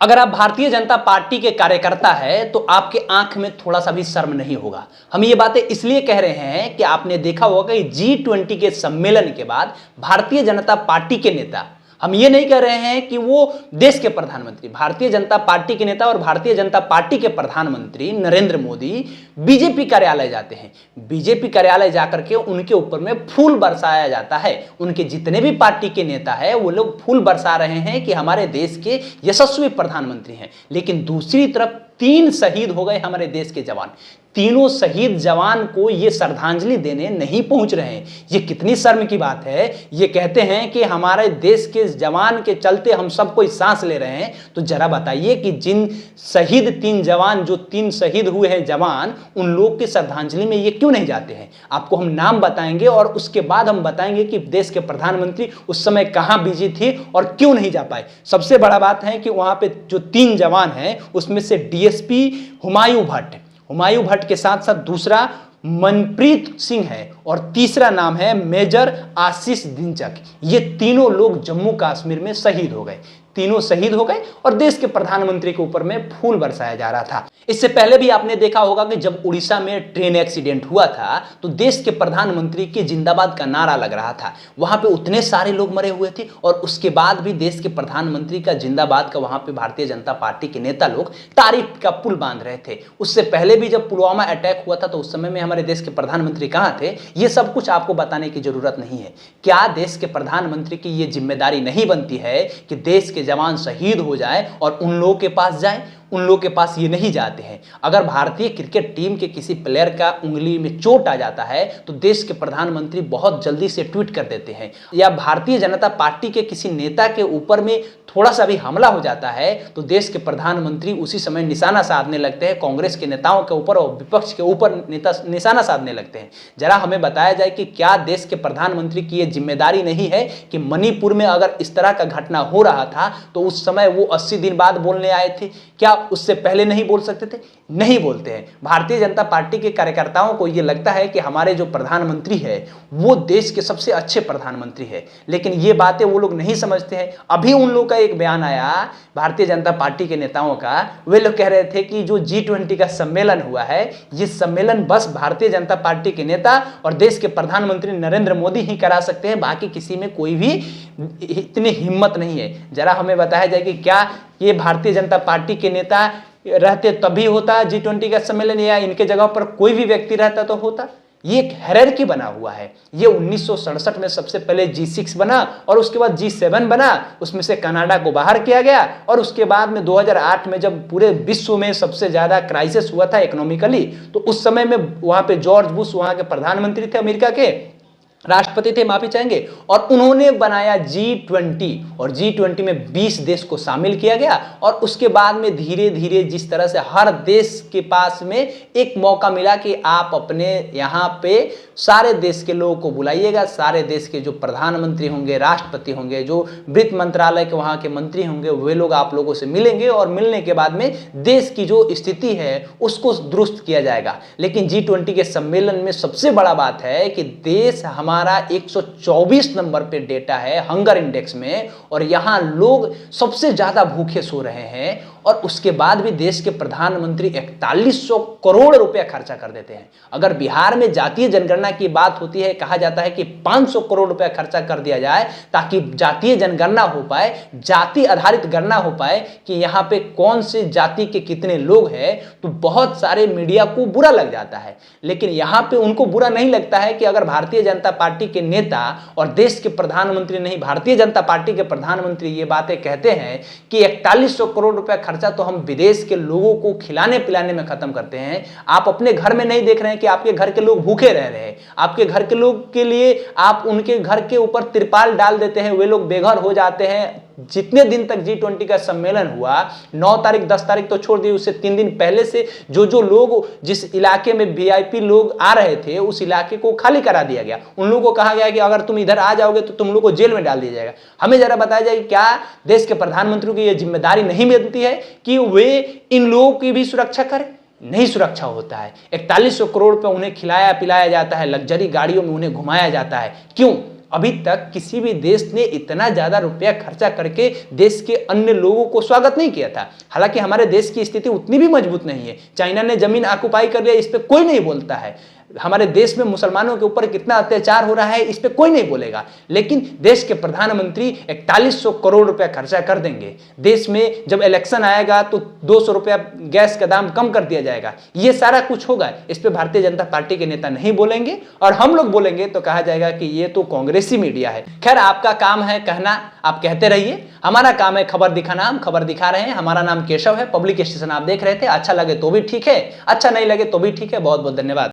अगर आप भारतीय जनता पार्टी के कार्यकर्ता है तो आपके आंख में थोड़ा सा भी शर्म नहीं होगा। हम ये बातें इसलिए कह रहे हैं कि आपने देखा होगा कि G20 के सम्मेलन के बाद भारतीय जनता पार्टी के नेता, हम ये नहीं कह रहे हैं कि वो देश के प्रधानमंत्री, भारतीय जनता पार्टी के नेता और भारतीय जनता पार्टी के प्रधानमंत्री नरेंद्र मोदी बीजेपी कार्यालय जाते हैं। बीजेपी कार्यालय जाकर के उनके ऊपर में फूल बरसाया जाता है। उनके जितने भी पार्टी के नेता है वो लोग फूल बरसा रहे हैं कि हमारे देश के यशस्वी प्रधानमंत्री हैं। लेकिन दूसरी तरफ 3 शहीद हो गए हमारे देश के जवान। तीनों शहीद जवान को ये श्रद्धांजलि देने नहीं पहुंच रहे हैं। ये कितनी शर्म की बात है। ये कहते हैं कि हमारे देश के जवान के चलते हम सब कोई सांस ले रहे हैं। तो जरा बताइए कि जिन शहीद 3 जवान, जो 3 शहीद हुए हैं जवान, उन लोग की श्रद्धांजलि में ये क्यों नहीं जाते हैं। आपको हम नाम बताएंगे और उसके बाद हम बताएंगे कि देश के प्रधानमंत्री उस समय कहां बिजी थी और क्यों नहीं जा पाए। सबसे बड़ा बात है कि वहां पे जो 3 जवान हैं उसमें से डीएसपी हुमायूं भट्ट के साथ साथ दूसरा मनप्रीत सिंह है और तीसरा नाम है मेजर आशीष दिनचक। ये तीनों लोग जम्मू कश्मीर में शहीद हो गए। तीनों शहीद हो गए और देश के प्रधानमंत्री के ऊपर में फूल बरसाया जा रहा था। इससे पहले भी आपने देखा होगा कि जब उड़ीसा में ट्रेन एक्सीडेंट हुआ था तो देश के प्रधानमंत्री के जिंदाबाद का नारा लग रहा था। वहां पे उतने सारे लोग मरे हुए थे और उसके बाद भी देश के प्रधानमंत्री का जिंदाबाद का वहां पे भारतीय जनता पार्टी के नेता लोग तारीफ का पुल बांध रहे थे। उससे पहले भी जब पुलवामा अटैक हुआ था तो उस समय में हमारे देश के प्रधानमंत्री कहां थे, ये सब कुछ आपको बताने की जरूरत नहीं है। क्या देश के प्रधानमंत्री की ये जिम्मेदारी नहीं बनती है कि देश के जवान शहीद हो जाए और उन लोगों के पास जाए? उन लोगों के पास ये नहीं जाते हैं। अगर भारतीय क्रिकेट टीम के किसी प्लेयर का उंगली में चोट आ जाता है तो देश के प्रधानमंत्री बहुत जल्दी से ट्वीट कर देते हैं। या भारतीय जनता पार्टी के किसी नेता के ऊपर में थोड़ा सा भी हमला हो जाता है तो देश के प्रधानमंत्री उसी समय निशाना साधने लगते हैं, कांग्रेस के नेताओं के ऊपर और विपक्ष के ऊपर निशाना साधने लगते हैं। जरा हमें बताया जाए कि क्या देश के प्रधानमंत्री की यह जिम्मेदारी नहीं है कि मणिपुर में अगर इस तरह का घटना हो रहा था तो उस समय वो 80 दिन बाद बोलने आए थे, क्या उससे पहले नहीं बोल सकते थे? नहीं बोलते हैं। भारतीय जनता पार्टी के कार्यकर्ताओं को यह लगता है कि हमारे जो प्रधानमंत्री है वो देश के सबसे अच्छे प्रधानमंत्री है, लेकिन ये बातें वो लोग नहीं समझते हैं। अभी उन लोग का एक बयान आया भारतीय जनता पार्टी के नेताओं का, वे लोग कह रहे थे कि जो G20 का सम्मेलन हुआ है ये सम्मेलन बस भारतीय जनता पार्टी के नेता और देश के प्रधानमंत्री नरेंद्र मोदी ही करा सकते हैं, बाकी किसी में कोई भी इतनी हिम्मत नहीं है। जरा हमें बताया जाए कि क्या ये भारतीय जनता पार्टी के नेता रहते तभी होता G20 का सम्मेलन, या इनके जगह पर कोई भी व्यक्ति रहता तो होता? ये एक हायरार्की बना हुआ है। ये 1967 में सबसे पहले G6 बना और उसके बाद G7 बना, उसमें से कनाडा को बाहर किया गया और उसके बाद में 2008 में जब पूरे विश्व में सबसे ज्यादा क्राइसिस हुआ था इकोनॉमिकली, तो उस समय में वहां पे जॉर्ज बुश वहां के प्रधानमंत्री थे, अमेरिका के राष्ट्रपति थे, माफी चाहेंगे, और उन्होंने बनाया G20 और G20 में 20 देश को शामिल किया गया और उसके बाद में धीरे धीरे जिस तरह से हर देश के पास में एक मौका मिला कि आप अपने यहाँ पे सारे देश के लोगों को बुलाइएगा, सारे देश के जो प्रधानमंत्री होंगे, राष्ट्रपति होंगे, जो वित्त मंत्रालय के वहाँ के मंत्री होंगे, वे लोग आप लोगों से मिलेंगे और मिलने के बाद में देश की जो स्थिति है उसको दुरुस्त किया जाएगा। लेकिन G20 के सम्मेलन में सबसे बड़ा बात है कि देश हमारा 124 नंबर पे डेटा है हंगर इंडेक्स में और यहाँ लोग सबसे ज्यादा भूखे सो रहे हैं और उसके बाद भी देश के प्रधानमंत्री 4100 करोड़ रुपया खर्चा कर देते हैं। अगर बिहार में जातीय जनगणना की बात होती है, कहा जाता है कि 500 करोड़ रुपया खर्चा कर दिया जाए ताकि जातीय जनगणना हो पाए, जाति आधारित गणना हो पाए कि यहाँ पे कौन से जाति के कितने लोग हैं, तो बहुत सारे मीडिया को बुरा लग जाता है। लेकिन यहाँ पे उनको बुरा नहीं लगता है कि अगर भारतीय जनता पार्टी के नेता और देश के प्रधानमंत्री नहीं, भारतीय जनता पार्टी के प्रधानमंत्री ये बातें कहते हैं कि 4100 करोड़ रुपया खर्चा तो हम विदेश के लोगों को खिलाने पिलाने में खत्म करते हैं। आप अपने घर में नहीं देख रहे हैं कि आपके घर के लोग भूखे रह रहे हैं। आपके घर के लोग के लिए आप उनके घर के ऊपर तिरपाल डाल देते हैं, वे लोग बेघर हो जाते हैं। जितने दिन तक G20 का सम्मेलन हुआ, 9 तारीख 10 तारीख तो छोड़ दी, उससे 3 दिन पहले से जो लोग जिस इलाके में VIP लोग आ रहे थे उस इलाके को खाली करा दिया गया। उन लोगों को कहा गया कि अगर तुम इधर आ जाओगे तो तुम लोग को जेल में डाल दिया जाएगा। हमें जरा बताया जाए क्या देश के प्रधानमंत्री की यह जिम्मेदारी नहीं बनती है कि वे इन लोगों की भी सुरक्षा करें? नहीं सुरक्षा होता है। 4100 करोड़ रुपए उन्हें खिलाया पिलाया जाता है, लग्जरी गाड़ियों में उन्हें घुमाया जाता है। क्यों? अभी तक किसी भी देश ने इतना ज्यादा रुपया खर्चा करके देश के अन्य लोगों को स्वागत नहीं किया था। हालांकि हमारे देश की स्थिति उतनी भी मजबूत नहीं है। चाइना ने जमीन ऑक्युपाई कर लिया, इस पे कोई नहीं बोलता है। हमारे देश में मुसलमानों के ऊपर कितना अत्याचार हो रहा है, इस पे कोई नहीं बोलेगा। लेकिन देश के प्रधानमंत्री 4100 करोड़ रुपया खर्चा कर देंगे। देश में जब इलेक्शन आएगा तो 200 रुपया गैस का दाम कम कर दिया जाएगा। ये सारा कुछ होगा, इस पे भारतीय जनता पार्टी के नेता नहीं बोलेंगे, और हम लोग बोलेंगे तो कहा जाएगा कि ये तो कांग्रेसी मीडिया है। खैर, आपका काम है कहना, आप कहते रहिए। हमारा काम है खबर दिखाना, हम खबर दिखा रहे हैं। हमारा नाम केशव है, पब्लिक स्टेशन आप देख रहे थे। अच्छा लगे तो भी ठीक है, अच्छा नहीं लगे तो भी ठीक है। बहुत बहुत धन्यवाद।